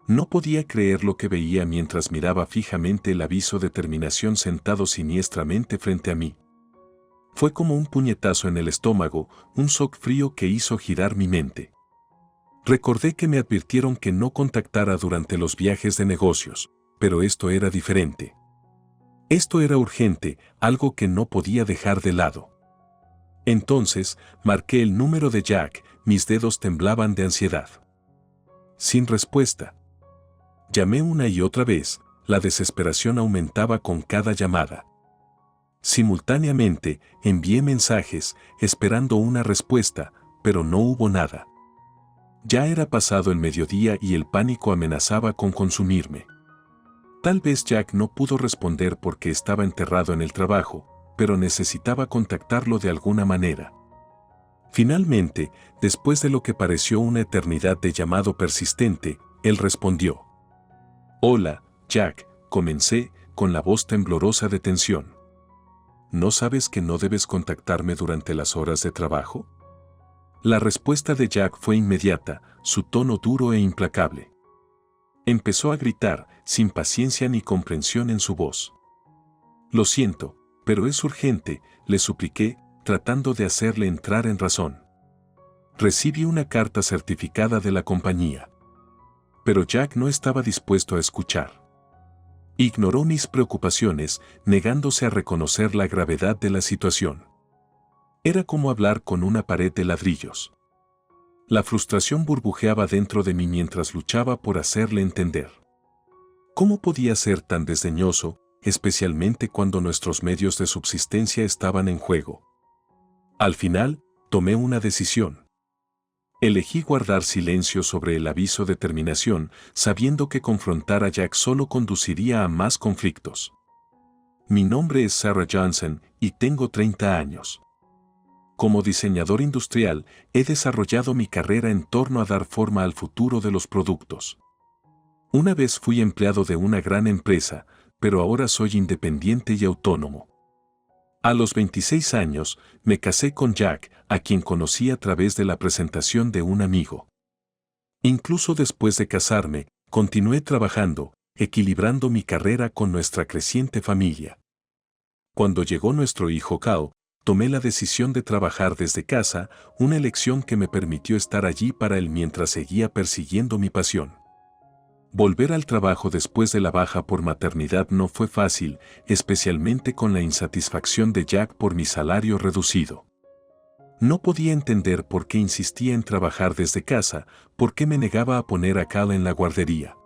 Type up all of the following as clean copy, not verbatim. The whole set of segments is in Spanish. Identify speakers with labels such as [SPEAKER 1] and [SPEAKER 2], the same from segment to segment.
[SPEAKER 1] No podía creer lo que veía mientras miraba fijamente el aviso de terminación sentado siniestramente frente a mí. Fue como un puñetazo en el estómago, un shock frío que hizo girar mi mente. Recordé que me advirtieron que no contactara durante los viajes de negocios, pero esto era diferente. Esto era urgente, algo que no podía dejar de lado. Entonces, marqué el número de Jack, mis dedos temblaban de ansiedad. Sin respuesta. Llamé una y otra vez, la desesperación aumentaba con cada llamada. Simultáneamente, envié mensajes, esperando una respuesta, pero no hubo nada. Ya era pasado el mediodía y el pánico amenazaba con consumirme. Tal vez Jack no pudo responder porque estaba enterrado en el trabajo, pero necesitaba contactarlo de alguna manera. Finalmente, después de lo que pareció una eternidad de llamado persistente, él respondió. «Hola, Jack», comencé, con la voz temblorosa de tensión. «¿No sabes que no debes contactarme durante las horas de trabajo?». La respuesta de Jack fue inmediata, su tono duro e implacable. Empezó a gritar, sin paciencia ni comprensión en su voz. «Lo siento, pero es urgente», le supliqué, tratando de hacerle entrar en razón. Recibí una carta certificada de la compañía. Pero Jack no estaba dispuesto a escuchar. Ignoró mis preocupaciones, negándose a reconocer la gravedad de la situación. Era como hablar con una pared de ladrillos. La frustración burbujeaba dentro de mí mientras luchaba por hacerle entender. ¿Cómo podía ser tan desdeñoso, especialmente cuando nuestros medios de subsistencia estaban en juego? Al final, tomé una decisión. Elegí guardar silencio sobre el aviso de terminación, sabiendo que confrontar a Jack solo conduciría a más conflictos. Mi nombre es Sarah Johnson y tengo 30 años. Como diseñador industrial, he desarrollado mi carrera en torno a dar forma al futuro de los productos. Una vez fui empleado de una gran empresa, pero ahora soy independiente y autónomo. A los 26 años, me casé con Jack, a quien conocí a través de la presentación de un amigo. Incluso después de casarme, continué trabajando, equilibrando mi carrera con nuestra creciente familia. Cuando llegó nuestro hijo Kao, tomé la decisión de trabajar desde casa, una elección que me permitió estar allí para él mientras seguía persiguiendo mi pasión. Volver al trabajo después de la baja por maternidad no fue fácil, especialmente con la insatisfacción de Jack por mi salario reducido. No podía entender por qué insistía en trabajar desde casa, por qué me negaba a poner a Cal en la guardería.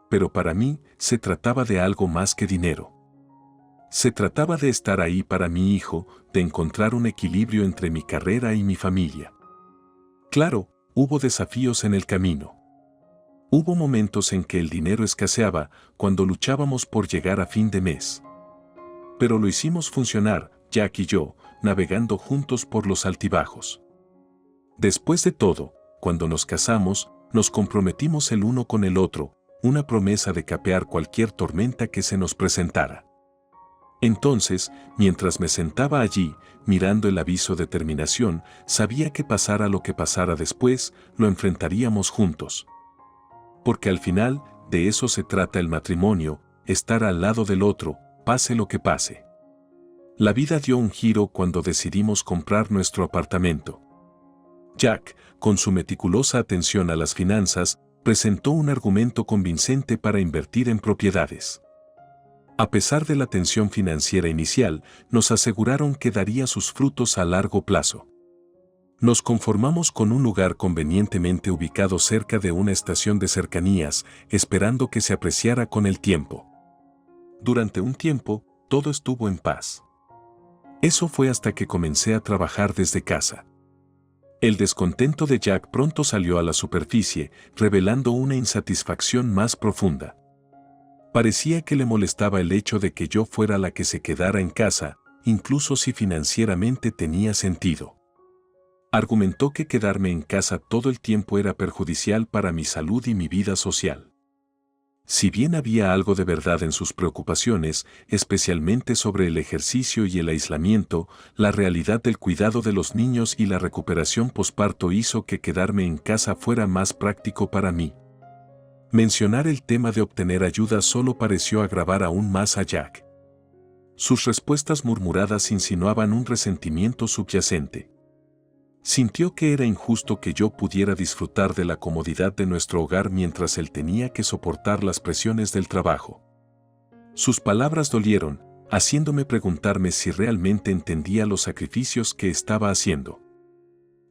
[SPEAKER 1] Pero para mí, se trataba de algo más que dinero. Se trataba de estar ahí para mi hijo, de encontrar un equilibrio entre mi carrera y mi familia. Claro, hubo desafíos en el camino. Hubo momentos en que el dinero escaseaba, cuando luchábamos por llegar a fin de mes. Pero lo hicimos funcionar, Jack y yo, navegando juntos por los altibajos. Después de todo, cuando nos casamos, nos comprometimos el uno con el otro, una promesa de capear cualquier tormenta que se nos presentara. Entonces, mientras me sentaba allí, mirando el aviso de terminación, sabía que pasara lo que pasara después, lo enfrentaríamos juntos. Porque al final, de eso se trata el matrimonio, estar al lado del otro, pase lo que pase. La vida dio un giro cuando decidimos comprar nuestro apartamento. Jack, con su meticulosa atención a las finanzas, presentó un argumento convincente para invertir en propiedades. A pesar de la tensión financiera inicial, nos aseguraron que daría sus frutos a largo plazo. Nos conformamos con un lugar convenientemente ubicado cerca de una estación de cercanías, esperando que se apreciara con el tiempo. Durante un tiempo, todo estuvo en paz. Eso fue hasta que comencé a trabajar desde casa. El descontento de Jack pronto salió a la superficie, revelando una insatisfacción más profunda. Parecía que le molestaba el hecho de que yo fuera la que se quedara en casa, incluso si financieramente tenía sentido. Argumentó que quedarme en casa todo el tiempo era perjudicial para mi salud y mi vida social. Si bien había algo de verdad en sus preocupaciones, especialmente sobre el ejercicio y el aislamiento, la realidad del cuidado de los niños y la recuperación posparto hizo que quedarme en casa fuera más práctico para mí. Mencionar el tema de obtener ayuda solo pareció agravar aún más a Jack. Sus respuestas murmuradas insinuaban un resentimiento subyacente. Sintió que era injusto que yo pudiera disfrutar de la comodidad de nuestro hogar mientras él tenía que soportar las presiones del trabajo. Sus palabras dolieron, haciéndome preguntarme si realmente entendía los sacrificios que estaba haciendo.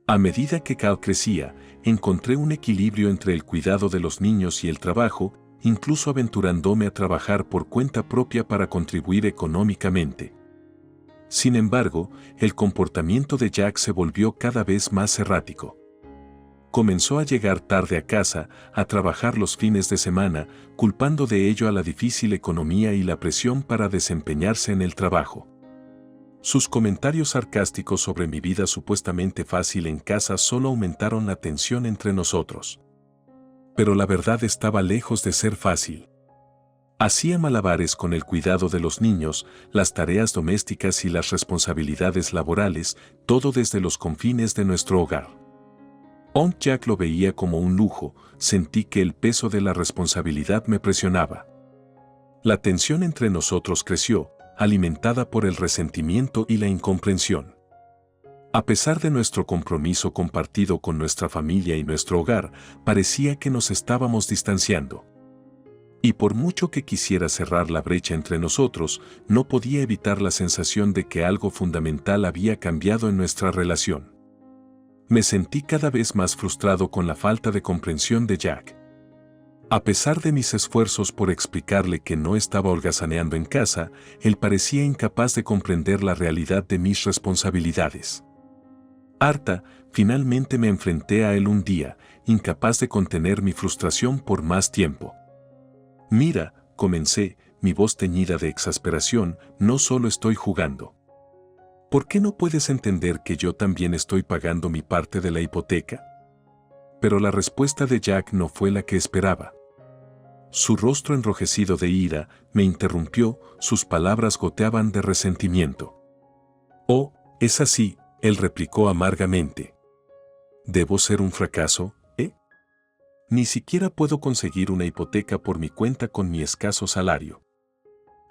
[SPEAKER 1] A medida que Cal crecía, encontré un equilibrio entre el cuidado de los niños y el trabajo, incluso aventurándome a trabajar por cuenta propia para contribuir económicamente. Sin embargo, el comportamiento de Jack se volvió cada vez más errático. Comenzó a llegar tarde a casa, a trabajar los fines de semana, culpando de ello a la difícil economía y la presión para desempeñarse en el trabajo. Sus comentarios sarcásticos sobre mi vida supuestamente fácil en casa solo aumentaron la tensión entre nosotros. Pero la verdad estaba lejos de ser fácil. Hacía malabares con el cuidado de los niños, las tareas domésticas y las responsabilidades laborales, todo desde los confines de nuestro hogar. Aunque Jack lo veía como un lujo, sentí que el peso de la responsabilidad me presionaba. La tensión entre nosotros creció, alimentada por el resentimiento y la incomprensión. A pesar de nuestro compromiso compartido con nuestra familia y nuestro hogar, parecía que nos estábamos distanciando. Y por mucho que quisiera cerrar la brecha entre nosotros, no podía evitar la sensación de que algo fundamental había cambiado en nuestra relación. Me sentí cada vez más frustrado con la falta de comprensión de Jack. A pesar de mis esfuerzos por explicarle que no estaba holgazaneando en casa, él parecía incapaz de comprender la realidad de mis responsabilidades. Harta, finalmente me enfrenté a él un día, incapaz de contener mi frustración por más tiempo. Mira, comencé, mi voz teñida de exasperación, no solo estoy jugando. ¿Por qué no puedes entender que yo también estoy pagando mi parte de la hipoteca? Pero la respuesta de Jack no fue la que esperaba. Su rostro enrojecido de ira me interrumpió, sus palabras goteaban de resentimiento. Oh, es así, él replicó amargamente. ¿Debo ser un fracaso, eh? Ni siquiera puedo conseguir una hipoteca por mi cuenta con mi escaso salario.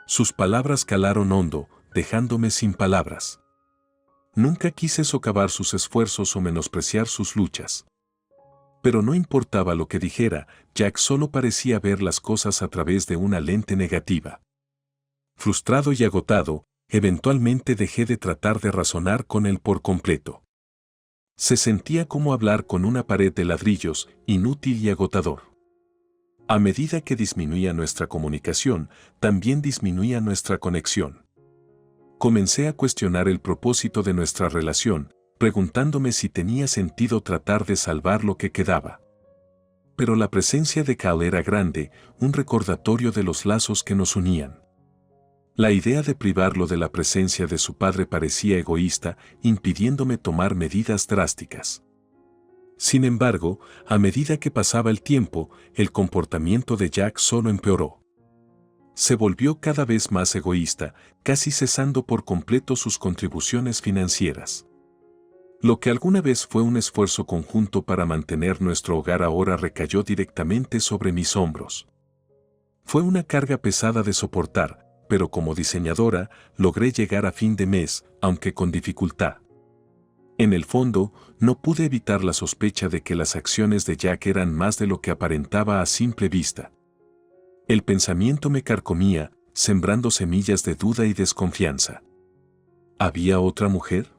[SPEAKER 1] Sus palabras calaron hondo, dejándome sin palabras. Nunca quise socavar sus esfuerzos o menospreciar sus luchas. Pero no importaba lo que dijera, Jack solo parecía ver las cosas a través de una lente negativa. Frustrado y agotado, eventualmente dejé de tratar de razonar con él por completo. Se sentía como hablar con una pared de ladrillos, inútil y agotador. A medida que disminuía nuestra comunicación, también disminuía nuestra conexión. Comencé a cuestionar el propósito de nuestra relación, preguntándome si tenía sentido tratar de salvar lo que quedaba. Pero la presencia de Cal era grande, un recordatorio de los lazos que nos unían. La idea de privarlo de la presencia de su padre parecía egoísta, impidiéndome tomar medidas drásticas. Sin embargo, a medida que pasaba el tiempo, el comportamiento de Jack solo empeoró. Se volvió cada vez más egoísta, casi cesando por completo sus contribuciones financieras. Lo que alguna vez fue un esfuerzo conjunto para mantener nuestro hogar ahora recayó directamente sobre mis hombros. Fue una carga pesada de soportar, pero como diseñadora, logré llegar a fin de mes, aunque con dificultad. En el fondo, no pude evitar la sospecha de que las acciones de Jack eran más de lo que aparentaba a simple vista. El pensamiento me carcomía, sembrando semillas de duda y desconfianza. ¿Había otra mujer?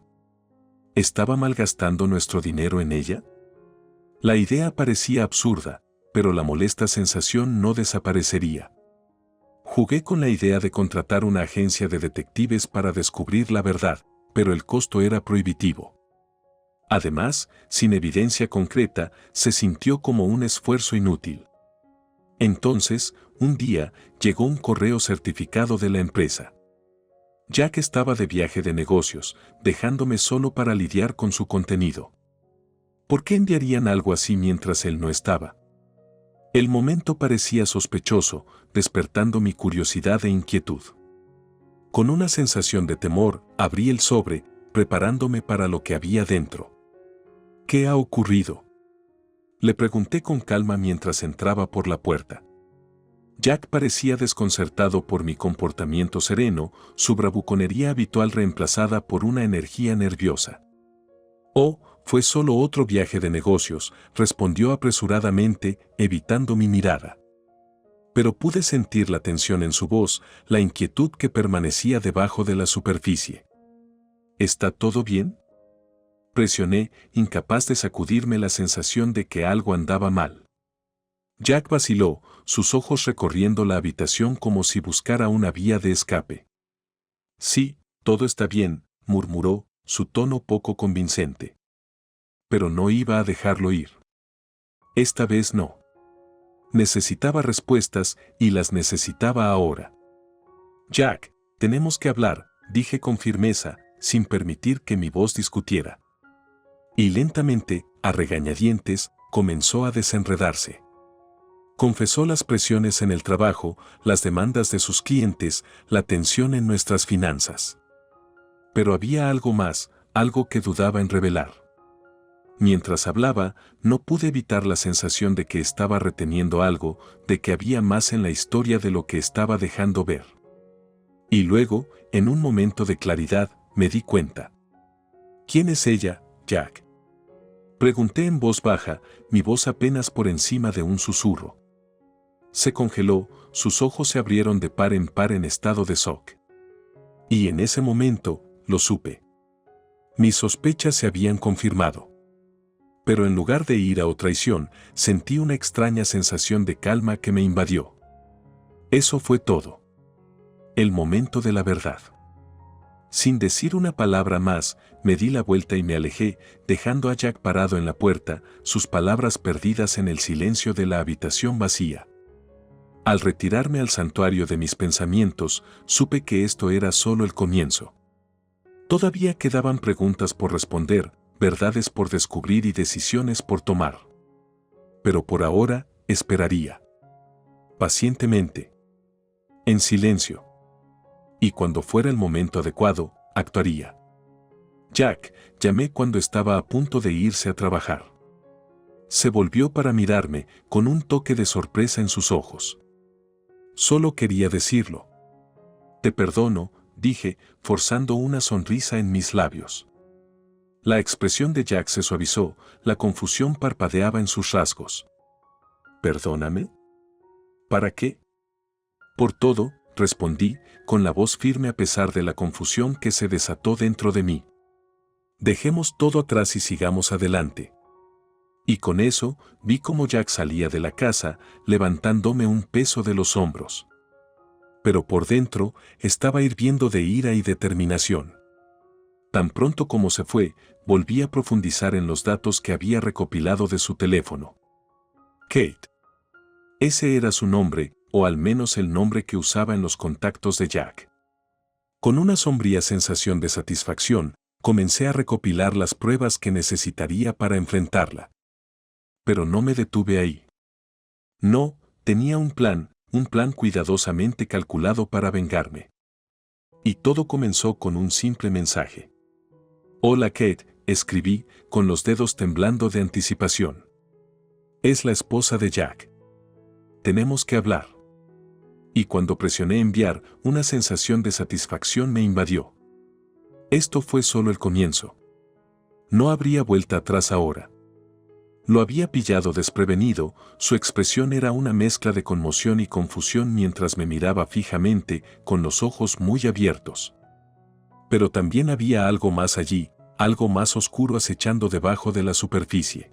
[SPEAKER 1] ¿Estaba malgastando nuestro dinero en ella? La idea parecía absurda, pero la molesta sensación no desaparecería. Jugué con la idea de contratar una agencia de detectives para descubrir la verdad, pero el costo era prohibitivo. Además, sin evidencia concreta, se sintió como un esfuerzo inútil. Entonces, un día, llegó un correo certificado de la empresa. Jack estaba de viaje de negocios, dejándome solo para lidiar con su contenido. ¿Por qué enviarían algo así mientras él no estaba? El momento parecía sospechoso, despertando mi curiosidad e inquietud. Con una sensación de temor, abrí el sobre, preparándome para lo que había dentro. ¿Qué ha ocurrido? Le pregunté con calma mientras entraba por la puerta. Jack parecía desconcertado por mi comportamiento sereno, su bravuconería habitual reemplazada por una energía nerviosa. «Oh, fue solo otro viaje de negocios», respondió apresuradamente, evitando mi mirada. Pero pude sentir la tensión en su voz, la inquietud que permanecía debajo de la superficie. «¿Está todo bien?», presioné, incapaz de sacudirme la sensación de que algo andaba mal. Jack vaciló, sus ojos recorriendo la habitación como si buscara una vía de escape. «Sí, todo está bien», murmuró, su tono poco convincente. Pero no iba a dejarlo ir. Esta vez no. Necesitaba respuestas y las necesitaba ahora. «Jack, tenemos que hablar», dije con firmeza, sin permitir que mi voz discutiera. Y lentamente, a regañadientes, comenzó a desenredarse. Confesó las presiones en el trabajo, las demandas de sus clientes, la tensión en nuestras finanzas. Pero había algo más, algo que dudaba en revelar. Mientras hablaba, no pude evitar la sensación de que estaba reteniendo algo, de que había más en la historia de lo que estaba dejando ver. Y luego, en un momento de claridad, me di cuenta. «¿Quién es ella, Jack?», pregunté en voz baja, mi voz apenas por encima de un susurro. Se congeló, sus ojos se abrieron de par en estado de shock. Y en ese momento, lo supe. Mis sospechas se habían confirmado. Pero en lugar de ira o traición, sentí una extraña sensación de calma que me invadió. Eso fue todo. El momento de la verdad. Sin decir una palabra más, me di la vuelta y me alejé, dejando a Jack parado en la puerta, sus palabras perdidas en el silencio de la habitación vacía. Al retirarme al santuario de mis pensamientos, supe que esto era solo el comienzo. Todavía quedaban preguntas por responder, verdades por descubrir y decisiones por tomar. Pero por ahora, esperaría. Pacientemente. En silencio. Y cuando fuera el momento adecuado, actuaría. «Jack», llamé cuando estaba a punto de irse a trabajar. Se volvió para mirarme, con un toque de sorpresa en sus ojos. Solo quería decirlo. «Te perdono», dije, forzando una sonrisa en mis labios. La expresión de Jack se suavizó, la confusión parpadeaba en sus rasgos. «¿Perdóname? ¿Para qué?». «Por todo», respondí, con la voz firme a pesar de la confusión que se desató dentro de mí. «Dejemos todo atrás y sigamos adelante». Y con eso, vi cómo Jack salía de la casa, levantándome un peso de los hombros. Pero por dentro, estaba hirviendo de ira y determinación. Tan pronto como se fue, volví a profundizar en los datos que había recopilado de su teléfono. Kate. Ese era su nombre, o al menos el nombre que usaba en los contactos de Jack. Con una sombría sensación de satisfacción, comencé a recopilar las pruebas que necesitaría para enfrentarla. Pero no me detuve ahí. No, tenía un plan cuidadosamente calculado para vengarme. Y todo comenzó con un simple mensaje. «Hola Kate», escribí, con los dedos temblando de anticipación. «Es la esposa de Jack. Tenemos que hablar». Y cuando presioné enviar, una sensación de satisfacción me invadió. Esto fue solo el comienzo. No habría vuelta atrás ahora. Lo había pillado desprevenido, su expresión era una mezcla de conmoción y confusión mientras me miraba fijamente, con los ojos muy abiertos. Pero también había algo más allí, algo más oscuro acechando debajo de la superficie.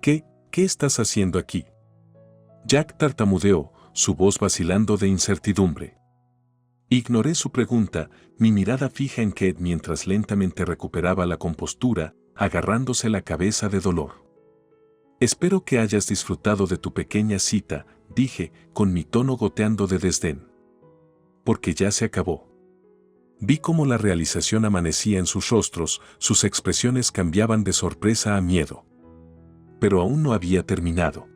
[SPEAKER 1] ¿Qué estás haciendo aquí?». Jack tartamudeó, su voz vacilando de incertidumbre. Ignoré su pregunta, mi mirada fija en Kate mientras lentamente recuperaba la compostura, agarrándose la cabeza de dolor. «Espero que hayas disfrutado de tu pequeña cita», dije, con mi tono goteando de desdén. «Porque ya se acabó». Vi cómo la realización amanecía en sus rostros, sus expresiones cambiaban de sorpresa a miedo. Pero aún no había terminado.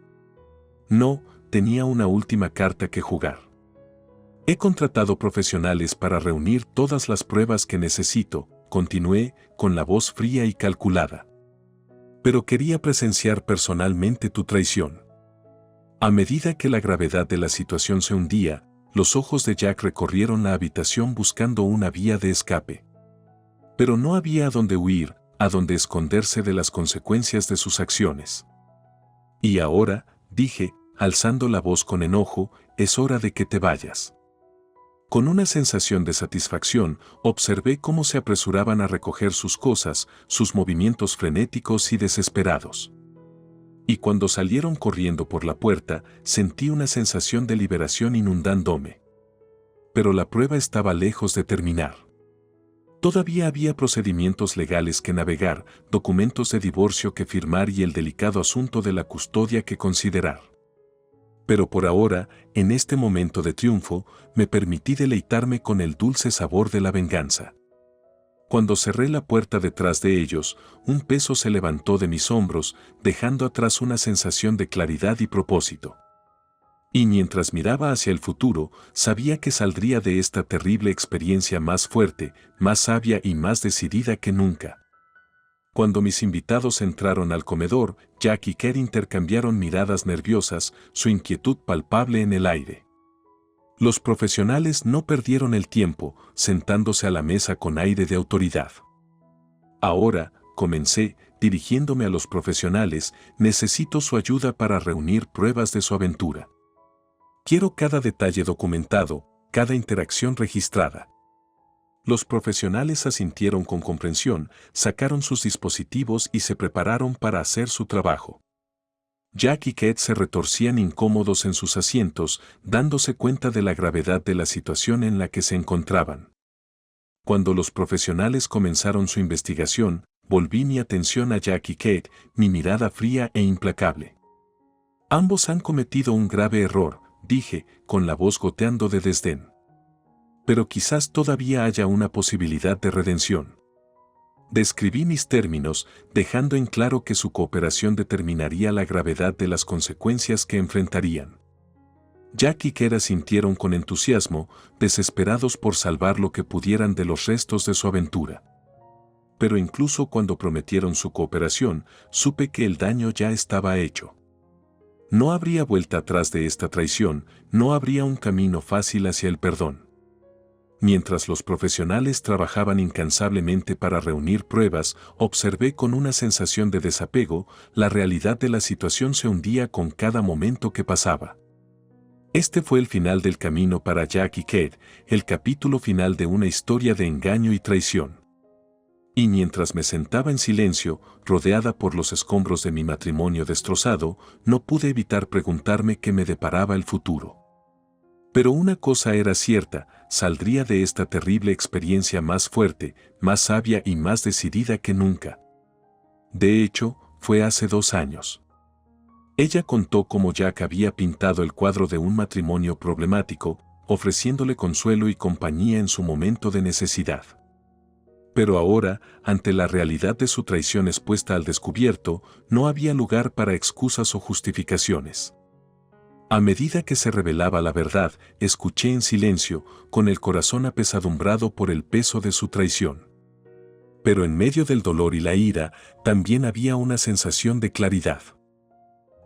[SPEAKER 1] No, tenía una última carta que jugar. «He contratado profesionales para reunir todas las pruebas que necesito», continué, con la voz fría y calculada. pero quería presenciar personalmente tu traición. A medida que la gravedad de la situación se hundía, los ojos de Jack recorrieron la habitación buscando una vía de escape. Pero no había a dónde huir, a dónde esconderse de las consecuencias de sus acciones. Y ahora, dije, alzando la voz con enojo, es hora de que te vayas. Con una sensación de satisfacción, observé cómo se apresuraban a recoger sus cosas, sus movimientos frenéticos y desesperados. Y cuando salieron corriendo por la puerta, sentí una sensación de liberación inundándome. Pero la prueba estaba lejos de terminar. Todavía había procedimientos legales que navegar, documentos de divorcio que firmar y el delicado asunto de la custodia que considerar. Pero por ahora, en este momento de triunfo, me permití deleitarme con el dulce sabor de la venganza. Cuando cerré la puerta detrás de ellos, un peso se levantó de mis hombros, dejando atrás una sensación de claridad y propósito. Y mientras miraba hacia el futuro, sabía que saldría de esta terrible experiencia más fuerte, más sabia y más decidida que nunca. Cuando mis invitados entraron al comedor, Jack y Kate intercambiaron miradas nerviosas, su inquietud palpable en el aire. Los profesionales no perdieron el tiempo, sentándose a la mesa con aire de autoridad. Ahora, comencé, dirigiéndome a los profesionales, necesito su ayuda para reunir pruebas de su aventura. Quiero cada detalle documentado, cada interacción registrada. Los profesionales asintieron con comprensión, sacaron sus dispositivos y se prepararon para hacer su trabajo. Jack y Kate se retorcían incómodos en sus asientos, dándose cuenta de la gravedad de la situación en la que se encontraban. Cuando los profesionales comenzaron su investigación, volví mi atención a Jack y Kate, mi mirada fría e implacable. Ambos han cometido un grave error, dije, con la voz goteando de desdén. Pero quizás todavía haya una posibilidad de redención. Describí mis términos, dejando en claro que su cooperación determinaría la gravedad de las consecuencias que enfrentarían. Jack y Kate asintieron con entusiasmo, desesperados por salvar lo que pudieran de los restos de su aventura. Pero incluso cuando prometieron su cooperación, supe que el daño ya estaba hecho. No habría vuelta atrás de esta traición, no habría un camino fácil hacia el perdón. Mientras los profesionales trabajaban incansablemente para reunir pruebas, observé con una sensación de desapego, la realidad de la situación se hundía con cada momento que pasaba. Este fue el final del camino para Jack y Kate, el capítulo final de una historia de engaño y traición. Y mientras me sentaba en silencio, rodeada por los escombros de mi matrimonio destrozado, no pude evitar preguntarme qué me deparaba el futuro. Pero una cosa era cierta, saldría de esta terrible experiencia más fuerte, más sabia y más decidida que nunca. De hecho, fue hace 2 años. Ella contó cómo Jack había pintado el cuadro de un matrimonio problemático, ofreciéndole consuelo y compañía en su momento de necesidad. Pero ahora, ante la realidad de su traición expuesta al descubierto, no había lugar para excusas o justificaciones. A medida que se revelaba la verdad, escuché en silencio, con el corazón apesadumbrado por el peso de su traición. Pero en medio del dolor y la ira, también había una sensación de claridad.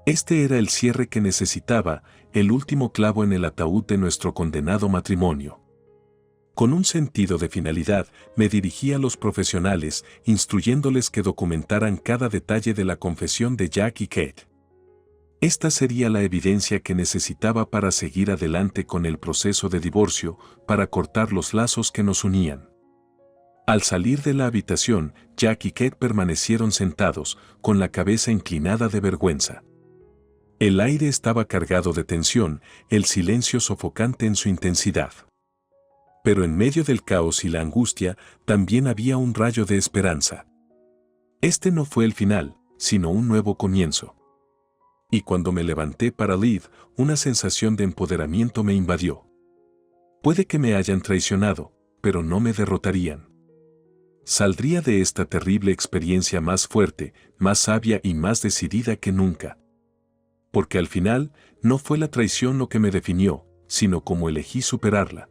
[SPEAKER 1] Este era el cierre que necesitaba, el último clavo en el ataúd de nuestro condenado matrimonio. Con un sentido de finalidad, me dirigí a los profesionales, instruyéndoles que documentaran cada detalle de la confesión de Jack y Kate. Esta sería la evidencia que necesitaba para seguir adelante con el proceso de divorcio, para cortar los lazos que nos unían. Al salir de la habitación, Jack y Kate permanecieron sentados, con la cabeza inclinada de vergüenza. El aire estaba cargado de tensión, el silencio sofocante en su intensidad. Pero en medio del caos y la angustia, también había un rayo de esperanza. Este no fue el final, sino un nuevo comienzo. Y cuando me levanté para Liv, una sensación de empoderamiento me invadió. Puede que me hayan traicionado, pero no me derrotarían. Saldría de esta terrible experiencia más fuerte, más sabia y más decidida que nunca. Porque al final, no fue la traición lo que me definió, sino cómo elegí superarla.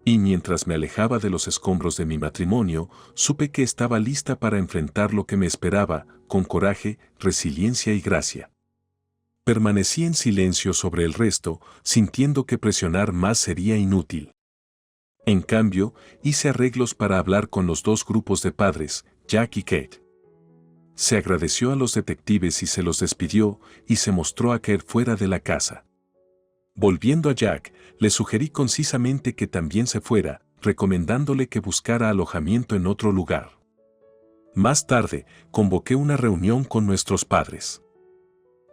[SPEAKER 1] Y mientras me alejaba de los escombros de mi matrimonio, supe que estaba lista para enfrentar lo que me esperaba, con coraje, resiliencia y gracia. Permanecí en silencio sobre el resto, sintiendo que presionar más sería inútil. En cambio, hice arreglos para hablar con los dos grupos de padres, Jack y Kate. Se agradeció a los detectives y se los despidió, y se mostró a Kate fuera de la casa. Volviendo a Jack, le sugerí concisamente que también se fuera, recomendándole que buscara alojamiento en otro lugar. Más tarde, convoqué una reunión con nuestros padres.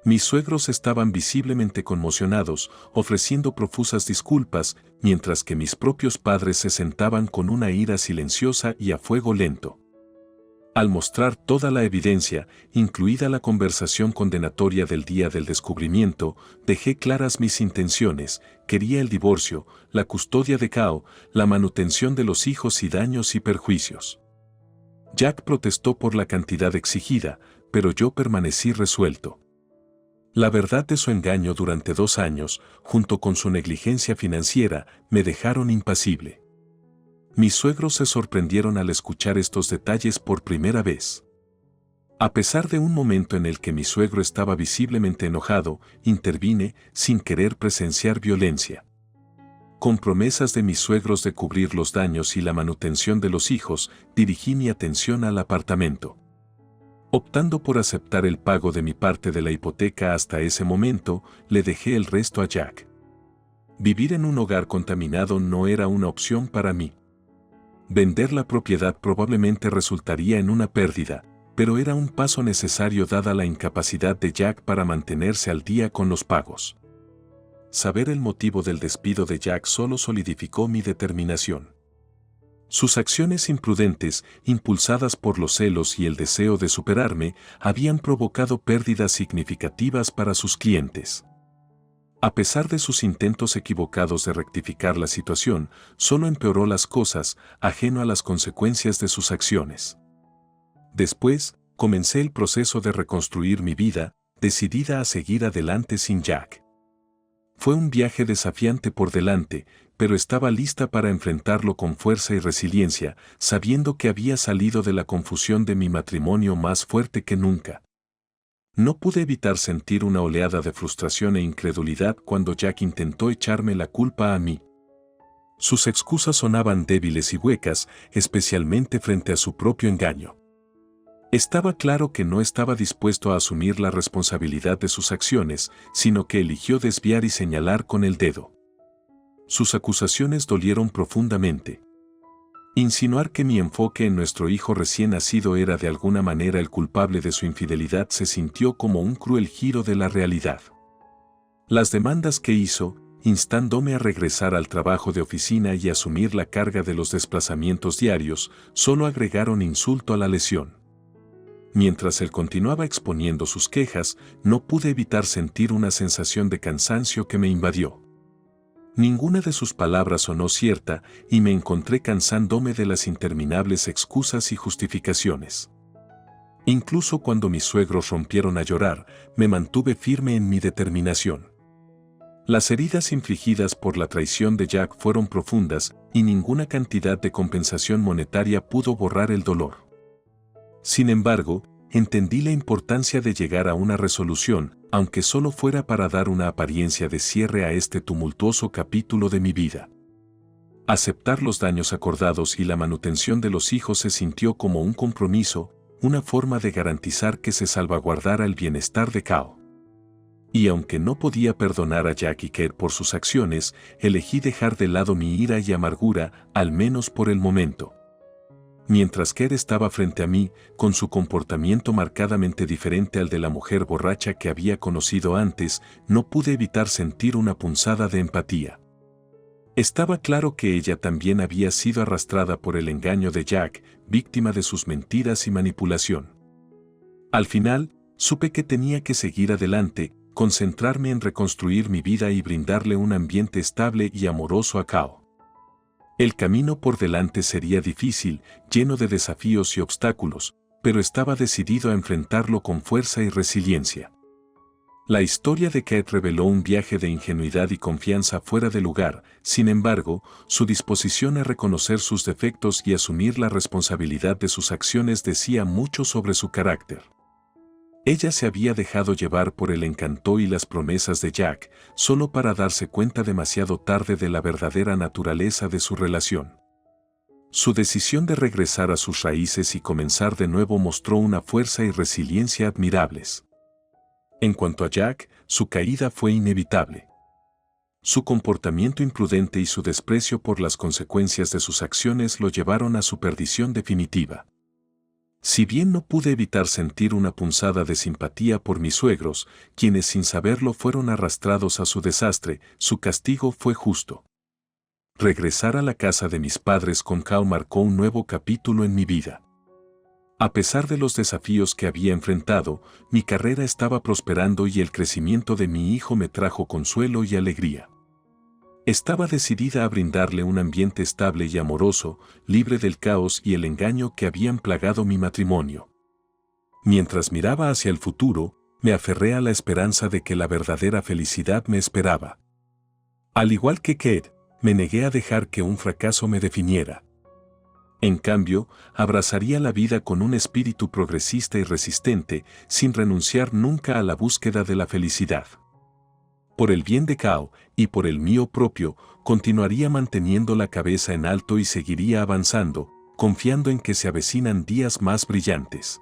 [SPEAKER 1] Mis suegros estaban visiblemente conmocionados, ofreciendo profusas disculpas, mientras que mis propios padres se sentaban con una ira silenciosa y a fuego lento. Al mostrar toda la evidencia, incluida la conversación condenatoria del día del descubrimiento, dejé claras mis intenciones: quería el divorcio, la custodia de Kao, la manutención de los hijos y daños y perjuicios. Jack protestó por la cantidad exigida, pero yo permanecí resuelto. La verdad de su engaño durante 2 años, junto con su negligencia financiera, me dejaron impasible. Mis suegros se sorprendieron al escuchar estos detalles por primera vez. A pesar de un momento en el que mi suegro estaba visiblemente enojado, intervine, sin querer presenciar violencia. Con promesas de mis suegros de cubrir los daños y la manutención de los hijos, dirigí mi atención al apartamento. Optando por aceptar el pago de mi parte de la hipoteca hasta ese momento, le dejé el resto a Jack. Vivir en un hogar contaminado no era una opción para mí. Vender la propiedad probablemente resultaría en una pérdida, pero era un paso necesario dada la incapacidad de Jack para mantenerse al día con los pagos. Saber el motivo del despido de Jack solo solidificó mi determinación. Sus acciones imprudentes, impulsadas por los celos y el deseo de superarme, habían provocado pérdidas significativas para sus clientes. A pesar de sus intentos equivocados de rectificar la situación, solo empeoró las cosas, ajeno a las consecuencias de sus acciones. Después, comencé el proceso de reconstruir mi vida, decidida a seguir adelante sin Jack. Fue un viaje desafiante por delante, pero estaba lista para enfrentarlo con fuerza y resiliencia, sabiendo que había salido de la confusión de mi matrimonio más fuerte que nunca. No pude evitar sentir una oleada de frustración e incredulidad cuando Jack intentó echarme la culpa a mí. Sus excusas sonaban débiles y huecas, especialmente frente a su propio engaño. Estaba claro que no estaba dispuesto a asumir la responsabilidad de sus acciones, sino que eligió desviar y señalar con el dedo. Sus acusaciones dolieron profundamente. Insinuar que mi enfoque en nuestro hijo recién nacido era de alguna manera el culpable de su infidelidad se sintió como un cruel giro de la realidad. Las demandas que hizo, instándome a regresar al trabajo de oficina y asumir la carga de los desplazamientos diarios, solo agregaron insulto a la lesión. Mientras él continuaba exponiendo sus quejas, no pude evitar sentir una sensación de cansancio que me invadió. Ninguna de sus palabras sonó cierta y me encontré cansándome de las interminables excusas y justificaciones. Incluso cuando mis suegros rompieron a llorar, me mantuve firme en mi determinación. Las heridas infligidas por la traición de Jack fueron profundas y ninguna cantidad de compensación monetaria pudo borrar el dolor. Sin embargo, entendí la importancia de llegar a una resolución, aunque solo fuera para dar una apariencia de cierre a este tumultuoso capítulo de mi vida. Aceptar los daños acordados y la manutención de los hijos se sintió como un compromiso, una forma de garantizar que se salvaguardara el bienestar de Kao. Y aunque no podía perdonar a Jack y Kate por sus acciones, elegí dejar de lado mi ira y amargura, al menos por el momento. Mientras Kate estaba frente a mí, con su comportamiento marcadamente diferente al de la mujer borracha que había conocido antes, no pude evitar sentir una punzada de empatía. Estaba claro que ella también había sido arrastrada por el engaño de Jack, víctima de sus mentiras y manipulación. Al final, supe que tenía que seguir adelante, concentrarme en reconstruir mi vida y brindarle un ambiente estable y amoroso a Kao. El camino por delante sería difícil, lleno de desafíos y obstáculos, pero estaba decidido a enfrentarlo con fuerza y resiliencia. La historia de Kate reveló un viaje de ingenuidad y confianza fuera de lugar, sin embargo, su disposición a reconocer sus defectos y asumir la responsabilidad de sus acciones decía mucho sobre su carácter. Ella se había dejado llevar por el encanto y las promesas de Jack, solo para darse cuenta demasiado tarde de la verdadera naturaleza de su relación. Su decisión de regresar a sus raíces y comenzar de nuevo mostró una fuerza y resiliencia admirables. En cuanto a Jack, su caída fue inevitable. Su comportamiento imprudente y su desprecio por las consecuencias de sus acciones lo llevaron a su perdición definitiva. Si bien no pude evitar sentir una punzada de simpatía por mis suegros, quienes sin saberlo fueron arrastrados a su desastre, su castigo fue justo. Regresar a la casa de mis padres con Kao marcó un nuevo capítulo en mi vida. A pesar de los desafíos que había enfrentado, mi carrera estaba prosperando y el crecimiento de mi hijo me trajo consuelo y alegría. Estaba decidida a brindarle un ambiente estable y amoroso, libre del caos y el engaño que habían plagado mi matrimonio. Mientras miraba hacia el futuro, me aferré a la esperanza de que la verdadera felicidad me esperaba. Al igual que Kate, me negué a dejar que un fracaso me definiera. En cambio, abrazaría la vida con un espíritu progresista y resistente, sin renunciar nunca a la búsqueda de la felicidad. Por el bien de Kao, y por el mío propio, continuaría manteniendo la cabeza en alto y seguiría avanzando, confiando en que se avecinan días más brillantes.